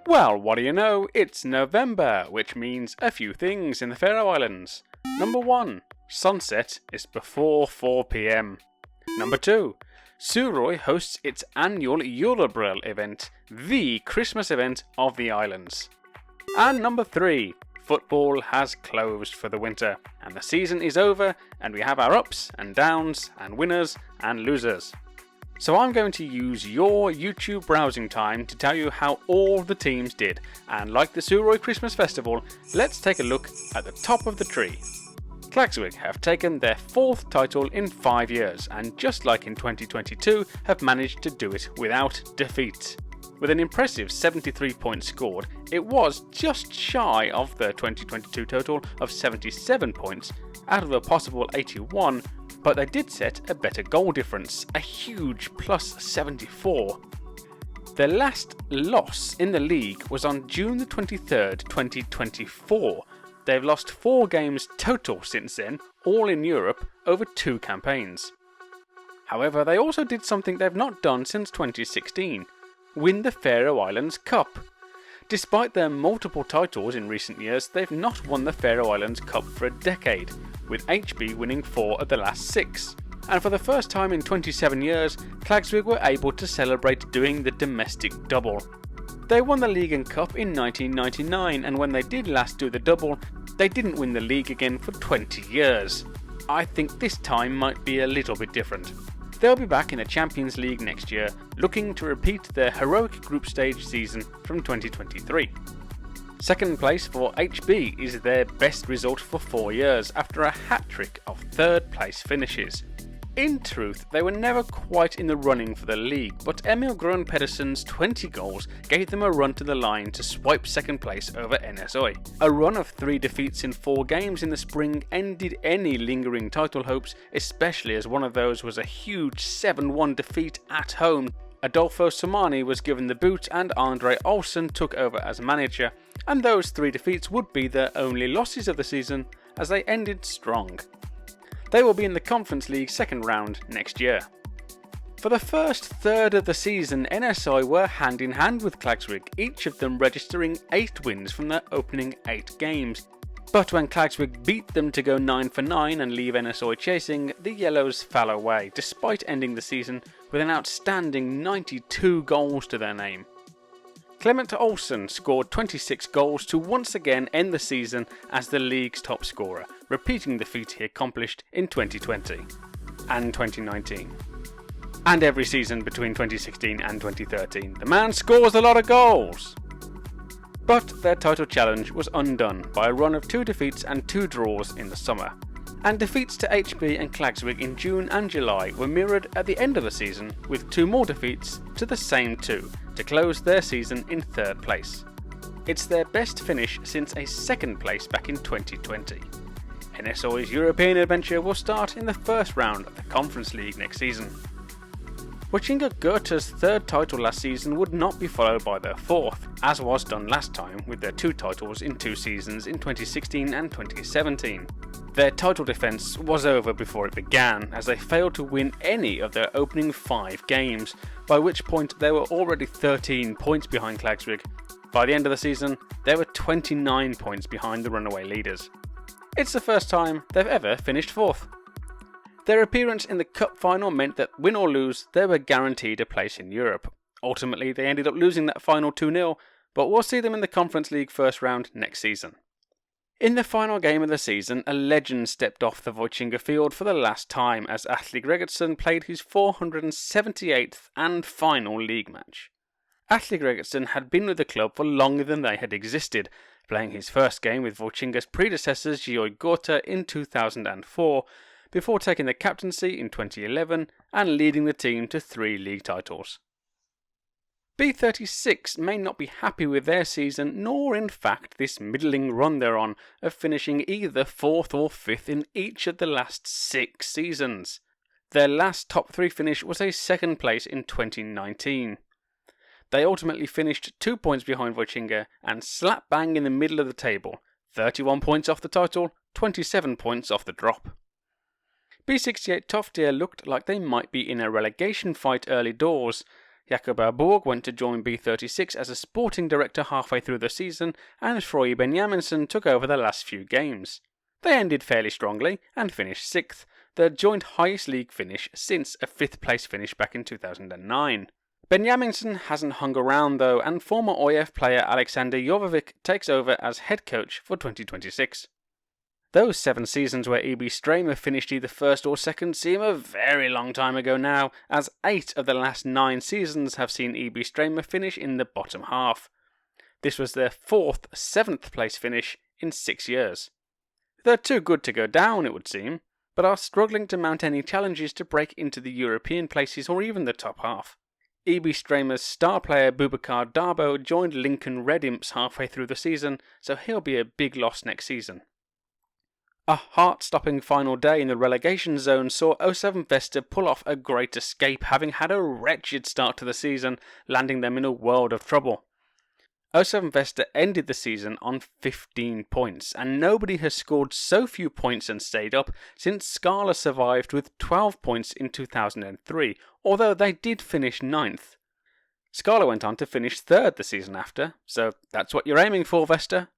Well, what do you know? It's November, which means a few things in the Faroe Islands. Number 1. Sunset is before 4 PM. Number 2. Suðuroy hosts its annual Jólabröll event, the Christmas event of the islands. And number 3. Football has closed for the winter, and the season is over, and we have our ups and downs, and winners and losers. So I'm going to use your YouTube browsing time to tell you how all the teams did, and like the Suðuroy Christmas Festival, let's take a look at the top of the tree. Klaksvík have taken their 4th title in 5 years, and just like in 2022, have managed to do it without defeat. With an impressive 73 points scored, it was just shy of the 2022 total of 77 points out of a possible 81, but they did set a better goal difference, a huge plus 74. Their last loss in the league was on June the 23rd, 2024. They've lost 4 games total since then, all in Europe, over 2 campaigns. However, they also did something they've not done since 2016, win the Faroe Islands Cup. Despite their multiple titles in recent years, they've not won the Faroe Islands Cup for a decade, with HB winning 4 of the last 6. And for the first time in 27 years, Klaksvík were able to celebrate doing the domestic double. They won the league and cup in 1999, and when they did last do the double, they didn't win the league again for 20 years. I think this time might be a little bit different. They'll be back in the Champions League next year, looking to repeat their heroic group stage season from 2023. Second place for HB is their best result for 4 years after a hat-trick of 3rd place finishes. In truth, they were never quite in the running for the league, but Emil Grön Pedersen's 20 goals gave them a run to the line to swipe 2nd place over NSOy. A run of 3 defeats in 4 games in the spring ended any lingering title hopes, especially as one of those was a huge 7-1 defeat at home. Adolfo Somani was given the boot and Andre Olsen took over as manager, and those 3 defeats would be their only losses of the season as they ended strong. They will be in the Conference League 2nd round next year. For the first third of the season, NSI were hand in hand with Klaksvík, each of them registering 8 wins from their opening 8 games. But when Klaksvík beat them to go 9 for 9 and leave NSI chasing, the Yellows fell away, despite ending the season with an outstanding 92 goals to their name. Clement Olsen scored 26 goals to once again end the season as the league's top scorer, repeating the feat he accomplished in 2020 and 2019. And every season between 2016 and 2013, the man scores a lot of goals! But their title challenge was undone by a run of 2 defeats and 2 draws in the summer. And defeats to HB and Klaksvík in June and July were mirrored at the end of the season with 2 more defeats to the same 2 to close their season in 3rd place. It's their best finish since a 2nd place back in 2020. NSO's European adventure will start in the 1st round of the Conference League next season. Vålerenga Gota's 3rd title last season would not be followed by their 4th, as was done last time with their 2 titles in 2 seasons in 2016 and 2017. Their title defence was over before it began, as they failed to win any of their opening 5 games, by which point they were already 13 points behind Klaksvík. By the end of the season, they were 29 points behind the runaway leaders. It's the first time they've ever finished 4th. Their appearance in the cup final meant that win or lose, they were guaranteed a place in Europe. Ultimately, they ended up losing that final 2-0, but we'll see them in the Conference League 1st round next season. In the final game of the season, a legend stepped off the Vålerenga field for the last time as Atli Gregersen played his 478th and final league match. Atli Gregersen had been with the club for longer than they had existed, playing his first game with Vålerenga's predecessors Georg Gota in 2004, before taking the captaincy in 2011 and leading the team to 3 league titles. B36 may not be happy with their season, nor in fact this middling run they're on of finishing either 4th or 5th in each of the last 6 seasons. Their last top 3 finish was a 2nd place in 2019. They ultimately finished 2 points behind Vålerenga and slap bang in the middle of the table, 31 points off the title, 27 points off the drop. B68 Toftir looked like they might be in a relegation fight early doors. Jakob Borg went to join B36 as a sporting director halfway through the season, and Faroe Benjaminsen took over the last few games. They ended fairly strongly and finished 6th, the joint highest league finish since a 5th place finish back in 2009. Benjaminsen hasn't hung around though, and former OIF player Alexander Jovovic takes over as head coach for 2026. Those 7 seasons where EB Stramer finished either first or second seem a very long time ago now, as 8 of the last 9 seasons have seen EB Stramer finish in the bottom half. This was their 4th 7th place finish in 6 years. They're too good to go down, it would seem, but are struggling to mount any challenges to break into the European places or even the top half. EB Stramer's star player Boubacar Darbo joined Lincoln Red Imps halfway through the season, so he'll be a big loss next season. A heart-stopping final day in the relegation zone saw 07 Vesta pull off a great escape, having had a wretched start to the season, landing them in a world of trouble. 07 Vesta ended the season on 15 points, and nobody has scored so few points and stayed up since Scala survived with 12 points in 2003, although they did finish 9th. Scala went on to finish 3rd the season after, so that's what you're aiming for, Vesta.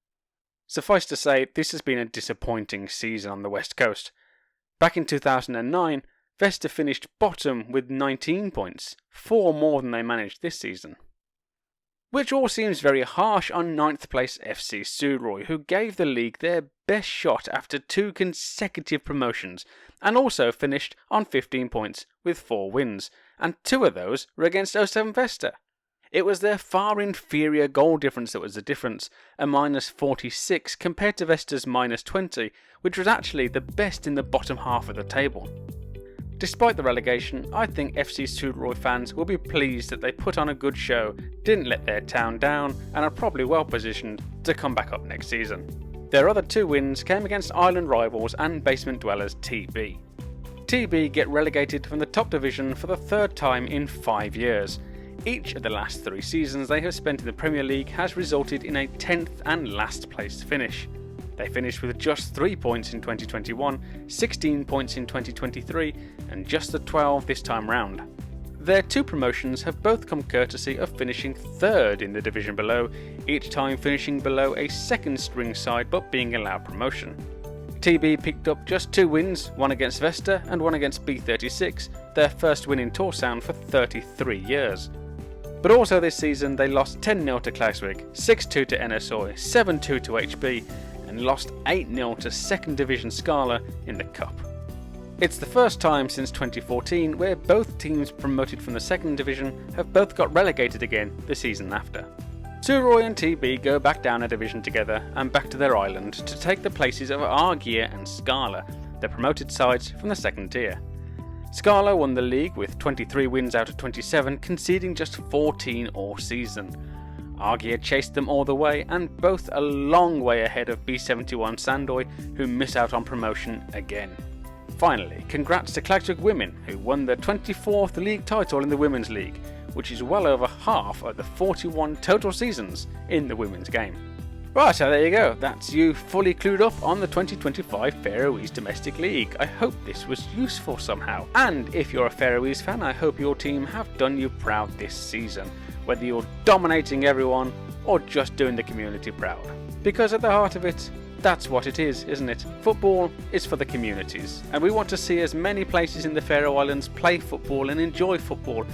Suffice to say, this has been a disappointing season on the West Coast. Back in 2009, Vesta finished bottom with 19 points, 4 more than they managed this season. Which all seems very harsh on 9th place FC Suðuroy, who gave the league their best shot after 2 consecutive promotions, and also finished on 15 points with 4 wins, and 2 of those were against 07 Vesta. It was their far inferior goal difference that was the difference, a -46 compared to Vesta's -20, which was actually the best in the bottom half of the table. Despite the relegation, I think FC Suðuroy fans will be pleased that they put on a good show, didn't let their town down, and are probably well positioned to come back up next season. Their other 2 wins came against island rivals and basement dwellers TB. TB get relegated from the top division for the 3rd time in 5 years. Each of the last 3 seasons they have spent in the Premier League has resulted in a 10th and last place finish. They finished with just 3 points in 2021, 16 points in 2023, and just the 12 this time round. Their 2 promotions have both come courtesy of finishing 3rd in the division below, each time finishing below a second string side but being allowed promotion. TB picked up just 2 wins, one against Vesta and one against B36, their first win in Tórshavn for 33 years. But also this season they lost 10-0 to Klaksvík, 6-2 to NSOI, 7-2 to HB, and lost 8-0 to 2nd Division Scala in the Cup. It's the first time since 2014 where both teams promoted from the 2nd Division have both got relegated again the season after. Suðuroy and TB go back down a division together and back to their island to take the places of Argia and Scala, the promoted sides from the 2nd tier. Scala won the league with 23 wins out of 27, conceding just 14 all season. Argia chased them all the way, and both a long way ahead of B71 Sandoy, who miss out on promotion again. Finally, congrats to Klaksvík women, who won their 24th league title in the Women's League, which is well over half of the 41 total seasons in the women's game. Right, so there you go, that's you fully clued up on the 2025 Faroese Domestic League. I hope this was useful somehow, and if you're a Faroese fan, I hope your team have done you proud this season, whether you're dominating everyone or just doing the community proud. Because at the heart of it, that's what it is, isn't it? Football is for the communities, and we want to see as many places in the Faroe Islands play football and enjoy football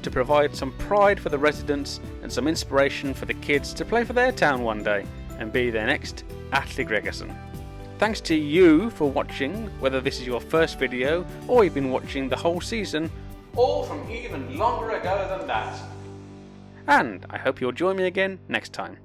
to provide some pride for the residents and some inspiration for the kids to play for their town one day and be their next Atli Gregersen. Thanks to you for watching, whether this is your first video or you've been watching the whole season, or from even longer ago than that. And I hope you'll join me again next time.